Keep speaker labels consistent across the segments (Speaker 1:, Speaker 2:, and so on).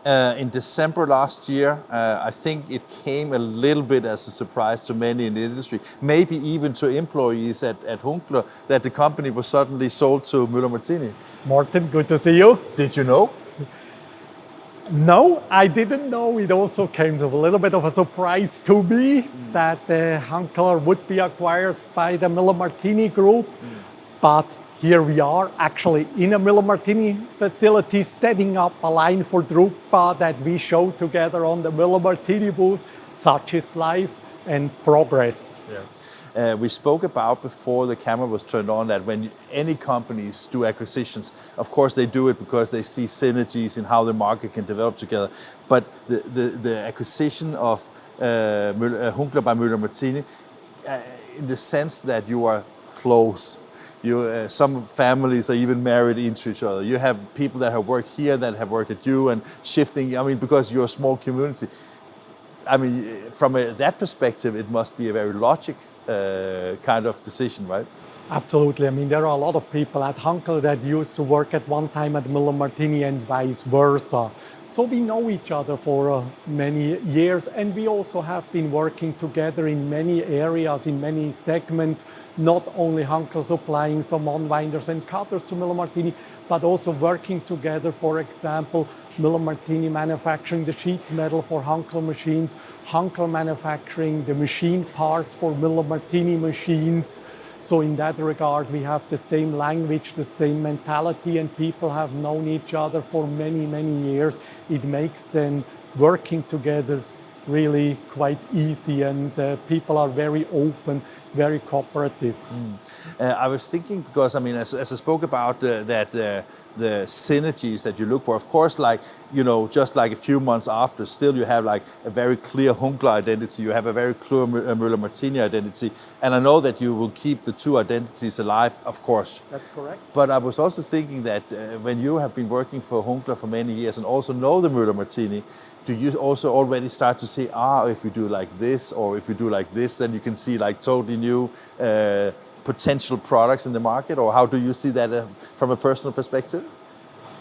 Speaker 1: In December last year, I think it came a little bit as a surprise to many in the industry, maybe even to employees at Hunkeler, that the company was suddenly sold to Müller Martini.
Speaker 2: Martin, good to see you.
Speaker 1: Did you know?
Speaker 2: No, I didn't know. It also came as a little bit of a surprise to me that Hunkeler would be acquired by the Müller Martini group. But here we are, actually in a Müller Martini facility, setting up a line for Drupa that we show together on the Müller Martini booth, such is life and progress.
Speaker 1: Yeah. We spoke about before the camera was turned on that when any companies do acquisitions, of course they do it because they see synergies in how the market can develop together. But the acquisition of Hunkeler by Müller Martini, in the sense that you are close. Some families are even married into each other. You have people that have worked here that have worked at you and shifting, because you're a small community. From that perspective, it must be a very logic kind of decision, right?
Speaker 2: Absolutely. There are a lot of people at Hunkeler that used to work at one time at Müller Martini and vice versa. So we know each other for many years, and we also have been working together in many areas, in many segments, not only Hunkeler supplying some unwinders and cutters to Müller Martini, but also working together, for example, Müller Martini manufacturing the sheet metal for Hunkeler machines, Hunkeler manufacturing the machine parts for Müller Martini machines. So in that regard, we have the same language, the same mentality, and people have known each other for many, many years. It makes then working together really quite easy, and people are very open, very cooperative.
Speaker 1: I was thinking, because as I spoke about the synergies that you look for, of course, just like a few months after, still you have a very clear Hunkeler identity, you have a very clear Müller Martini identity, and I know that you will keep the two identities alive, of course.
Speaker 2: That's correct.
Speaker 1: But I was also thinking that when you have been working for Hunkeler for many years and also know the Müller Martini, do you also already start to see, if we do like this, or if we do like this, then you can see totally new potential products in the market? Or how do you see that from a personal perspective?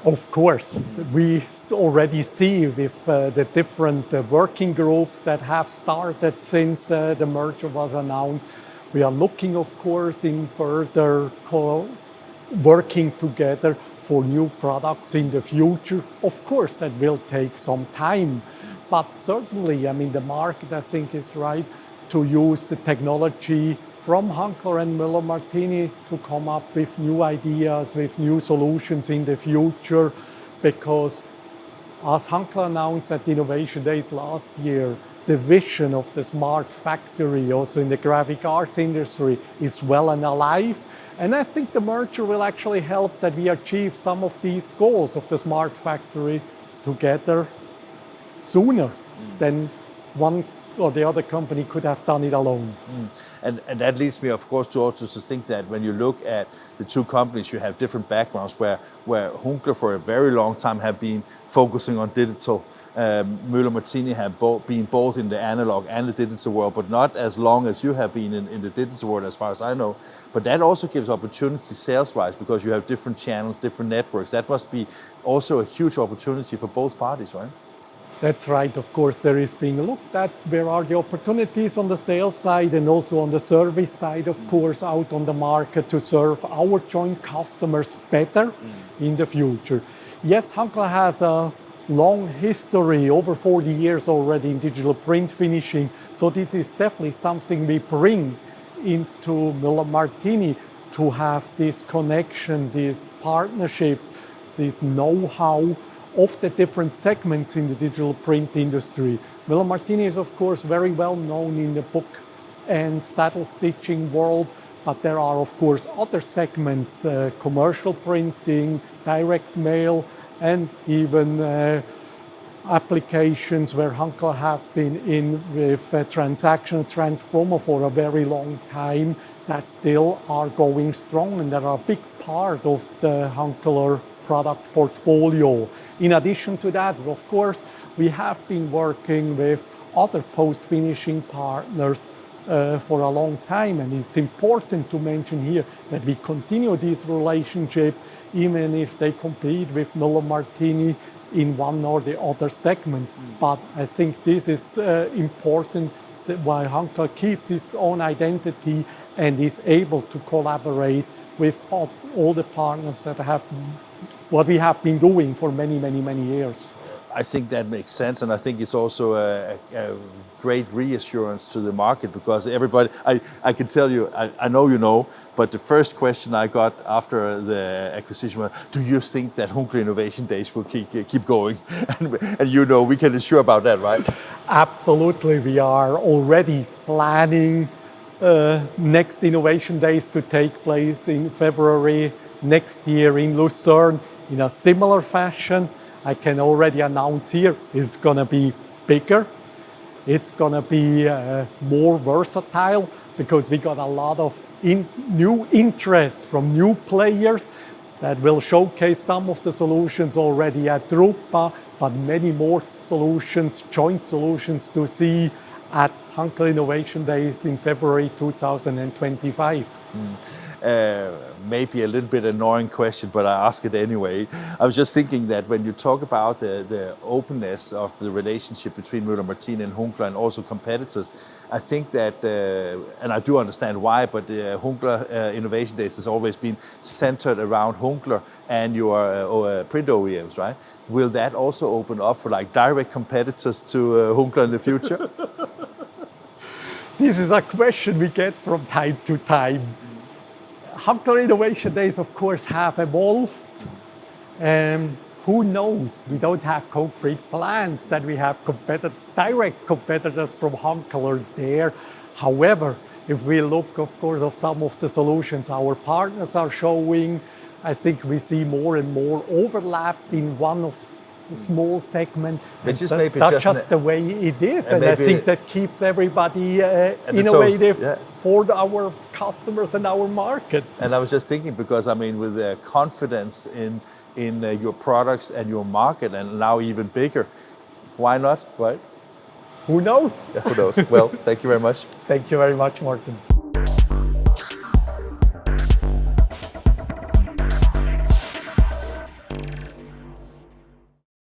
Speaker 2: Of course, we already see with the different working groups that have started since the merger was announced. We are looking, of course, in further working together for new products in the future. Of course, that will take some time, but certainly, the market, I think, is right to use the technology from Hunkeler and Müller Martini to come up with new ideas, with new solutions in the future, because as Hunkeler announced at the Innovation Days last year, the vision of the smart factory, also in the graphic art industry, is well and alive. And I think the merger will actually help that we achieve some of these goals of the smart factory together sooner than one or the other company could have done it alone.
Speaker 1: And that leads me, of course, to also to think that when you look at the two companies, you have different backgrounds, where Hunkeler for a very long time have been focusing on digital. Müller Martini have been both in the analog and the digital world, but not as long as you have been in the digital world, as far as I know. But that also gives opportunity sales-wise, because you have different channels, different networks. That must be also a huge opportunity for both parties, right?
Speaker 2: That's right. Of course, there is being looked at where are the opportunities on the sales side and also on the service side, of course, out on the market to serve our joint customers better in the future. Yes, Hunkeler has a long history, over 40 years already in digital print finishing. So this is definitely something we bring into Müller Martini, to have this connection, these partnerships, this know-how of the different segments in the digital print industry. Müller Martini is, of course, very well known in the book and saddle stitching world, but there are, of course, other segments, commercial printing, direct mail, and even applications where Hunkeler have been in with transactional transformer for a very long time that still are going strong, and that are a big part of the Hunkeler product portfolio. In addition to that, of course, we have been working with other post-finishing partners for a long time, and it's important to mention here that we continue this relationship even if they compete with Müller Martini in one or the other segment. But I think this is important, that why Hunkeler keeps its own identity and is able to collaborate with all the partners that have what we have been doing for many, many, many years.
Speaker 1: I think that makes sense, and I think it's also a great reassurance to the market, because everybody, I can tell you, I know you know, but the first question I got after the acquisition was, do you think that Hunkeler Innovation Days will keep going? And you know, we can assure about that, right?
Speaker 2: Absolutely, we are already planning next Innovation Days to take place in February next year in Lucerne in a similar fashion. I can already announce here it's going to be bigger. It's going to be more versatile, because we got a lot of new interest from new players that will showcase some of the solutions already at Drupa, but many more solutions, joint solutions to see at Hunkeler Innovation Days in February 2025.
Speaker 1: Maybe a little bit annoying question, but I ask it anyway. I was just thinking that when you talk about the openness of the relationship between Müller Martini and Hunkeler, and also competitors, I think that, and I do understand why, but Hunkeler Innovation Days has always been centered around Hunkeler and your print OEMs, right? Will that also open up for like direct competitors to Hunkeler in the future?
Speaker 2: This is a question we get from time to time. Hunkeler Innovation Days, of course, have evolved. Who knows? We don't have concrete plans that we have direct competitors from Hunkeler there. However, if we look, of course, of some of the solutions our partners are showing, I think we see more and more overlap in one of the small segment.
Speaker 1: Which is maybe
Speaker 2: that's just the way it is, and I think that keeps everybody innovative for our customers and our market.
Speaker 1: And I was just thinking, because I mean, with the confidence in your products and your market, and now even bigger, why not, right?
Speaker 2: Who knows?
Speaker 1: Yeah, who knows? Well, thank you very much.
Speaker 2: Thank you very much, Martin.